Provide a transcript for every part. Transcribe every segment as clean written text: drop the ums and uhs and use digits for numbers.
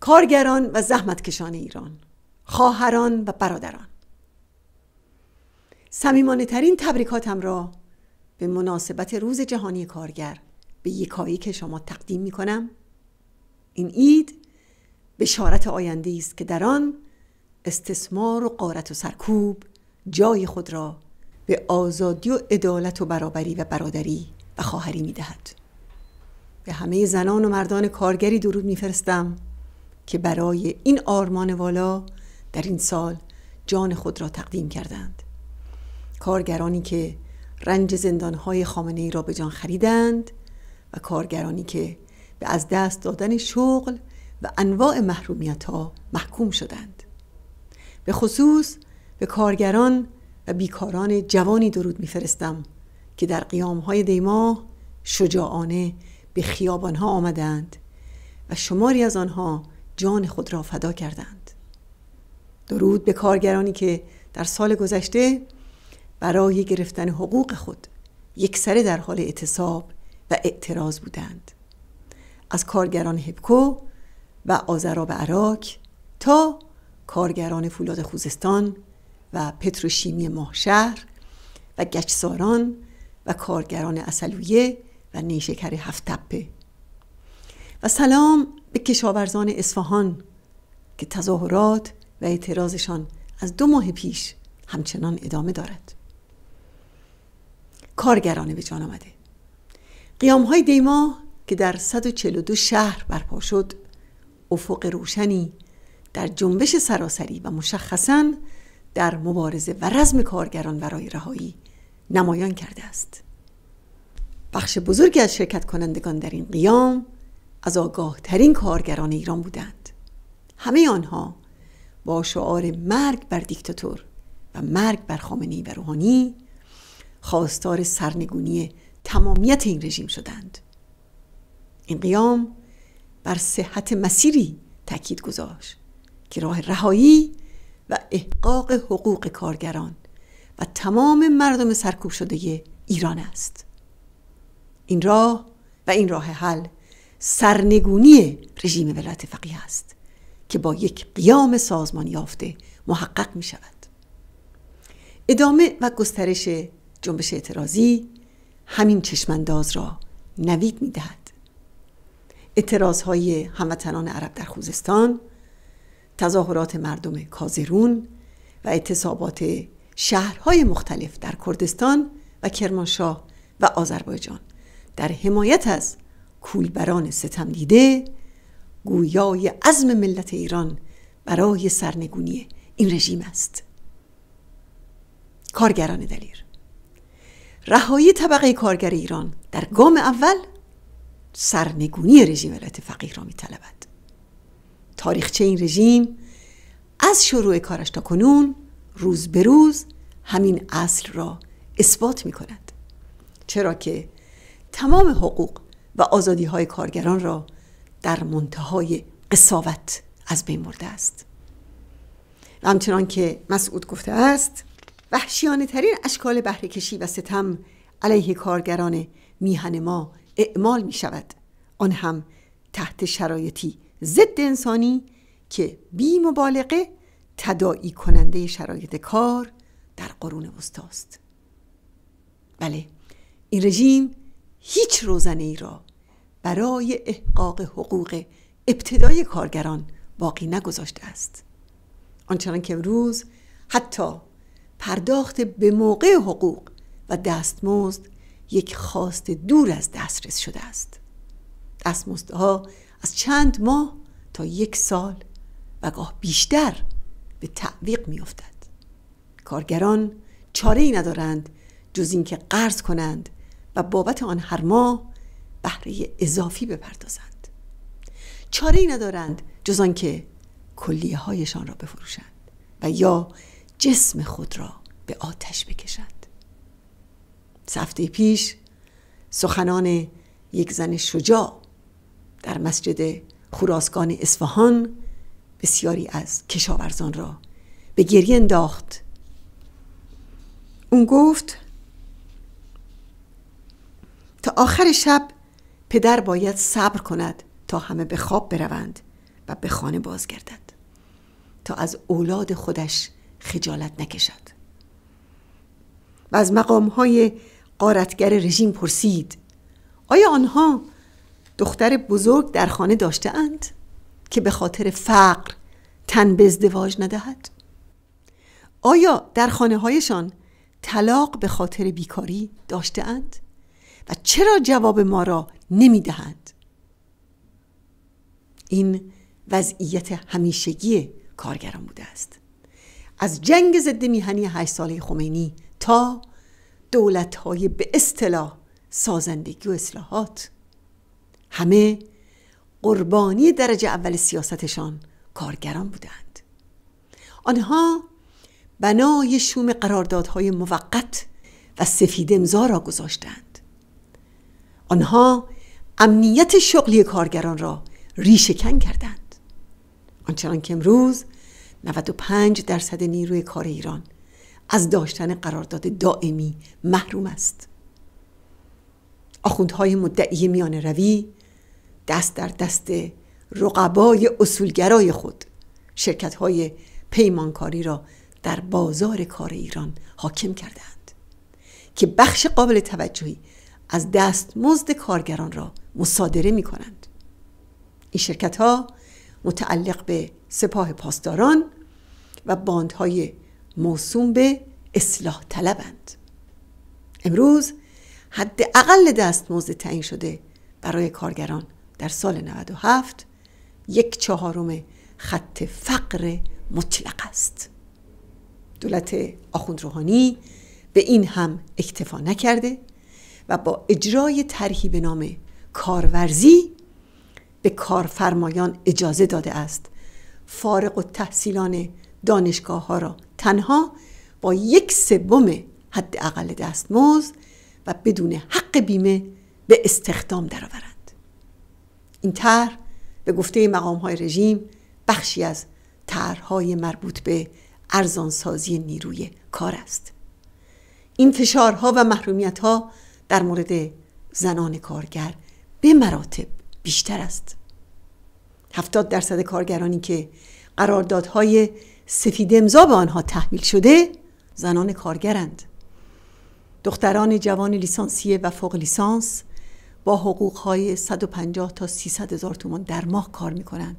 کارگران و زحمتکشان ایران، خواهران و برادران، صمیمانه ترین تبریکاتم را به مناسبت روز جهانی کارگر به یکایی که شما تقدیم می کنم. این عید بشارت آینده است که در آن استثمار و غارت و سرکوب جای خود را به آزادی و عدالت و برابری و برادری و خواهری می دهد. به همه زنان و مردان کارگری درود می فرستم که برای این آرمان والا در این سال جان خود را تقدیم کردند. کارگرانی که رنج زندانهای خامنه‌ای را به جان خریدند و کارگرانی که به از دست دادن شغل و انواع محرومیت‌ها محکوم شدند. به خصوص به کارگران و بیکاران جوانی درود می‌فرستم که در قیام‌های دیماه شجاعانه به خیابان‌ها آمدند و شماری از آنها جان خود را فدا کردند. درود به کارگرانی که در سال گذشته برای گرفتن حقوق خود یکسره در حال اعتصاب و اعتراض بودند. از کارگران هبکو و آذراب عراق تا کارگران فولاد خوزستان و پتروشیمی ماهشهر و گچساران و کارگران عسلویه و نیشکر هفت تپه. و سلام به کشاورزان اصفهان که تظاهرات و اعتراضشان از 2 ماه پیش همچنان ادامه دارد. کارگران به جان آمده، قیام‌های دیماه که در 142 شهر برپا شد، افق روشنی در جنبش سراسری و مشخصاً در مبارزه و رزم کارگران برای رهایی نمایان کرده است. بخش بزرگی از شرکت کنندگان در این قیام از آگاه ترین کارگران ایران بودند. همه آنها با شعار مرگ بر دیکتاتور و مرگ بر خامنه‌ای و روحانی خواستار سرنگونی تمامیت این رژیم شدند. این قیام بر صحت مسیری تاکید گذاشت که راه رهایی و احقاق حقوق کارگران و تمام مردم سرکوب شده ایران است. این راه و این راه حل سرنگونی رژیم ولایت فقیه است که با یک قیام سازمان یافته محقق می شود. ادامه و گسترش جنبش اعتراضی همین چشمانداز را نوید می دهد. اعتراضهای هموطنان عرب در خوزستان، تظاهرات مردم کازرون و اعتصابات شهرهای مختلف در کردستان و کرمانشاه و آذربایجان در حمایت از کولبران ستم دیده گویای عزم ملت ایران برای سرنگونی این رژیم است. کارگران دلیر، رهایی طبقه کارگر ایران در گام اول سرنگونی رژیم ولایت فقیه را می‌طلبد. تاریخچه این رژیم از شروع کارش تا کنون روز به روز همین اصل را اثبات می‌کند، چرا که تمام حقوق و آزادی‌های کارگران را در منتهای قساوت از بین برده است. و همچنان که مسعود گفته است، وحشیانه ترین اشکال بهره‌کشی و ستم علیه کارگران میهن ما اعمال می شود، آن هم تحت شرایطی ضد انسانی که بی مبالغه تداعی کننده شرایط کار در قرون وسطی است. بله، این رژیم هیچ روزنه‌ای را برای احقاق حقوق ابتدایی کارگران باقی نگذاشته است. آنچنان که امروز حتی پرداخت به موقع حقوق و دستمزد یک خواست دور از دسترس شده است. دستمزدها از چند ماه تا 1 سال و گاه بیشتر به تعویق می افتد. کارگران چاره ای ندارند جز این که قرض کنند و بابت آن هر ماه بهره اضافی بپردازند. چاره ای ندارند جز آن که کلیه هایشان را بفروشند و یا جسم خود را به آتش بکشند. هفته پیش سخنان یک زن شجاع در مسجد خراسان اصفهان بسیاری از کشاورزان را به گریه انداخت. اون گفت تا آخر شب پدر باید صبر کند تا همه به خواب بروند و به خانه بازگردد تا از اولاد خودش خجالت نکشد. و از مقام‌های غارتگر رژیم پرسید آیا آنها دختر بزرگ در خانه داشته اند که به خاطر فقر تن به ازدواج ندهد؟ آیا در خانه هایشان طلاق به خاطر بیکاری داشته اند؟ و چرا جواب ما را نمی دهند؟ این وضعیت همیشگی کارگران بوده است. از جنگ ضد میهنی 8 ساله خمینی تا دولت‌های به اصطلاح سازندگی و اصلاحات، همه قربانی درجه اول سیاستشان کارگران بودند. آنها بنای شوم قراردادهای موقت و سفید امضا را گذاشتند. آنها امنیت شغلی کارگران را ریشه‌کن کردند. آنچنان که امروز 95% نیروی کار ایران از داشتن قرارداد دائمی محروم است. آخوندهای مدعی میانه روی دست در دست رقبای اصولگرای خود شرکت‌های پیمانکاری را در بازار کار ایران حاکم کردند که بخش قابل توجهی از دستمزد کارگران را مصادره می کنند. این شرکت‌ها متعلق به سپاه پاسداران و باندهای موسوم به اصلاح طلبند. امروز حداقل دستمزد تعیین شده برای کارگران در سال 97 1/4 خط فقر مطلق است. دولت آخوند روحانی به این هم اکتفا نکرده و با اجرای طرحی به نام کارورزی به کارفرمایان اجازه داده است فارغ التحصیلان دانشگاه ها را تنها با 1/3 حداقل دستمزد و بدون حق بیمه به استخدام درآورند. این طرح به گفته مقام‌های رژیم بخشی از طرح‌های مربوط به ارزانسازی نیروی کار است. این فشارها و محرومیت‌ها در مورد زنان کارگر به مراتب بیشتر است. 70% کارگرانی که قراردادهای سفید امضا به آنها تحمیل شده زنان کارگرند. دختران جوان لیسانسیه و فوق لیسانس با حقوقهای 150 تا 300 هزار تومان در ماه کار میکنند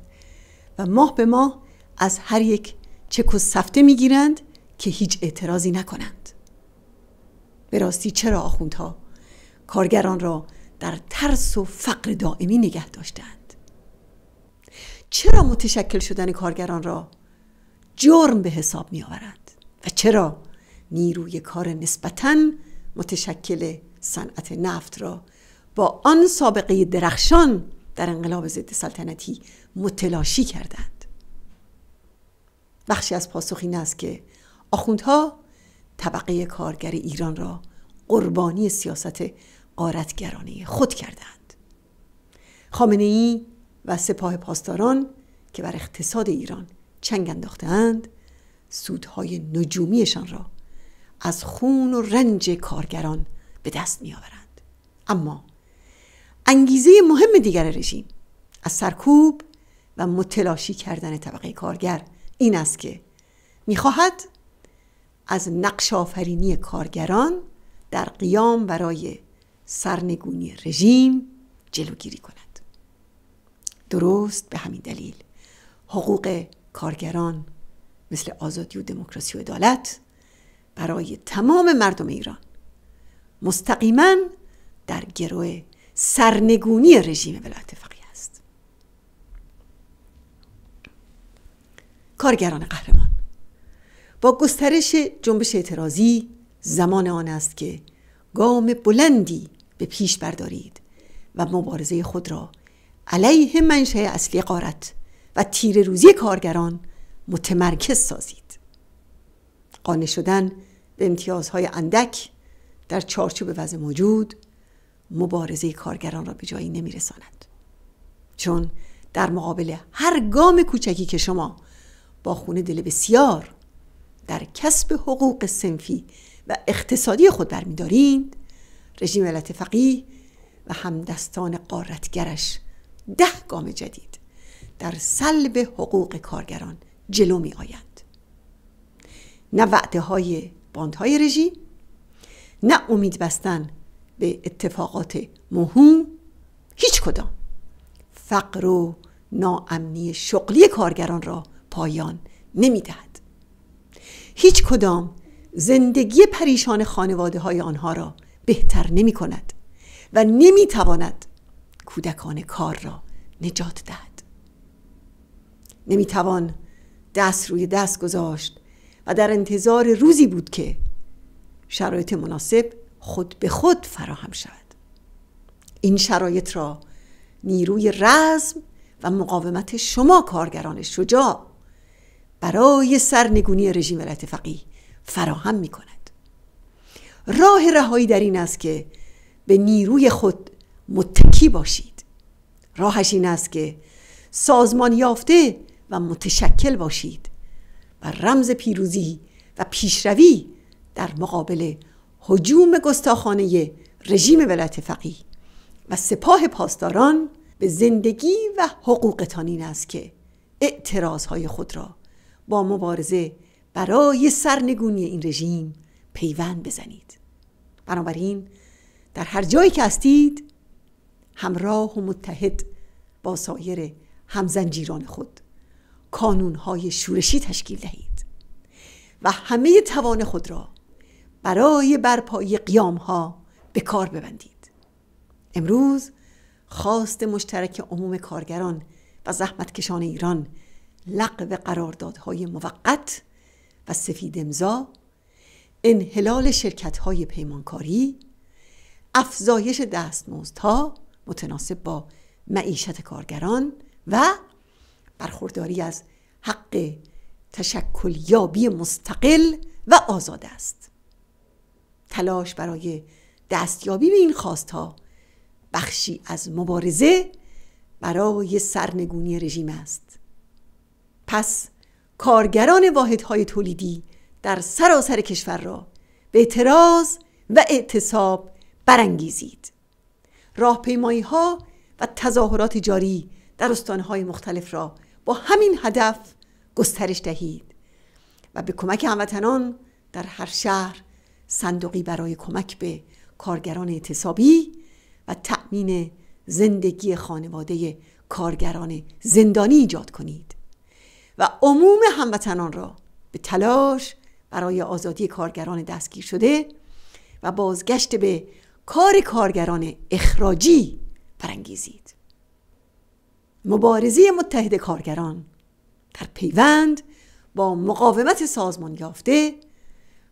و ماه به ماه از هر یک چک و سفته میگیرند که هیچ اعتراضی نکنند. به راستی چرا آخوندها کارگران را در ترس و فقر دائمی نگه داشتند؟ چرا متشکل شدن کارگران را جرم به حساب می آورند؟ و چرا نیروی کار نسبتاً متشکل صنعت نفت را با آن سابقه درخشان در انقلاب ضد سلطنتی متلاشی کردند؟ بخشی از پاسخ این است که آخوندها طبقه کارگر ایران را قربانی سیاست غارتگرانه خود کردند. خامنه‌ای و سپاه پاسداران که بر اقتصاد ایران چنگ انداخته‌اند سودهای نجومیشان را از خون و رنج کارگران به دست می آورند. اما انگیزه مهم دیگر رژیم از سرکوب و متلاشی کردن طبقه کارگر این است که می‌خواهد از نقش آفرینی کارگران در قیام برای سرنگونی رژیم جلوگیری کند. درست به همین دلیل حقوق کارگران مثل آزادی و دموکراسی و عدالت برای تمام مردم ایران مستقیما در گروه سرنگونی رژیم ولایت فقیه است. کارگران قهرمان، با گسترش جنبش اعتراضی زمان آن است که گام بلندی به پیش بردارید و مبارزه خود را علیه منشأ اصلی غارت و تیره روزی کارگران متمرکز سازید. قانع شدن به امتیازهای اندک در چارچوب وضع موجود مبارزه کارگران را به جایی نمیرساند، چون در مقابل هر گام کوچکی که شما با خون دل بسیار در کسب حقوق صنفی و اقتصادی خود برمی‌دارید، رژیم ولایت فقیه و همدستان غارتگرش 10 گام جدید در سلب حقوق کارگران جلو می آیند. نه وعده های باندهای رژیم، نه امید بستن به اتفاقات موهوم، هیچ کدام فقر و ناامنی شغلی کارگران را پایان نمی دهد. هیچ کدام زندگی پریشان خانواده های آنها را بهتر نمی کند و نمی تواند کودکان کار را نجات دهد. نمی توان دست روی دست گذاشت و در انتظار روزی بود که شرایط مناسب خود به خود فراهم شود. این شرایط را نیروی رزم و مقاومت شما کارگران شجاع برای سرنگونی رژیم ولایت فقیه فراهم می کند. راه رهایی در این است که به نیروی خود متکی باشید. راهش این است که سازمان یافته و متشکل باشید و رمز پیروزی و پیشروی در مقابل هجوم گستاخانه رژیم ولایت فقیه و سپاه پاسداران به زندگی و حقوقتان این است که اعتراضهای خود را با مبارزه برای سرنگونی این رژیم پیوند بزنید. بنابراین در هر جایی که هستید همراه و متحد با سایر همزنجیران خود کانونهای شورشی تشکیل دهید و همه توان خود را برای برپایی قیامها به کار ببندید. امروز خواست مشترک عموم کارگران و زحمتکشان ایران لغو قراردادهای موقت و سفید امضا، انحلال شرکت‌های پیمانکاری، افزایش دستمزدها متناسب با معیشت کارگران و برخورداری از حق تشکل یابی مستقل و آزاد است. تلاش برای دستیابی به این خواستها بخشی از مبارزه برای سرنگونی رژیم است. پس کارگران واحدهای تولیدی در سراسر کشور را به اعتراض و اعتصاب برانگیزید. راهپیمایی‌ها و تظاهرات جاری در استان‌های مختلف را با همین هدف گسترش دهید و به کمک هموطنان در هر شهر صندوقی برای کمک به کارگران اعتصابی و تأمین زندگی خانواده کارگران زندانی ایجاد کنید و عموم هموطنان را به تلاش برای آزادی کارگران دستگیر شده و بازگشت به کار کارگران اخراجی برانگیزید. مبارزه متحد کارگران در پیوند با مقاومت سازمان یافته،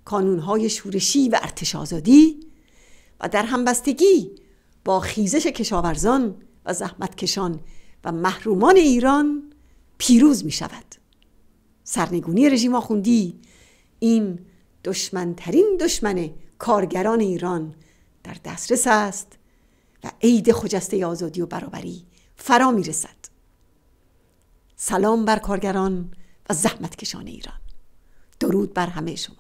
کانونهای شورشی و ارتش آزادی و در همبستگی با خیزش کشاورزان و زحمتکشان و محرومان ایران پیروز می شود. سرنگونی رژیم آخوندی این دشمنترین دشمن کارگران ایران در دسترس است و عید خجسته آزادی و برابری فرا می رسد. سلام بر کارگران و زحمتکشان ایران. درود بر همه شما.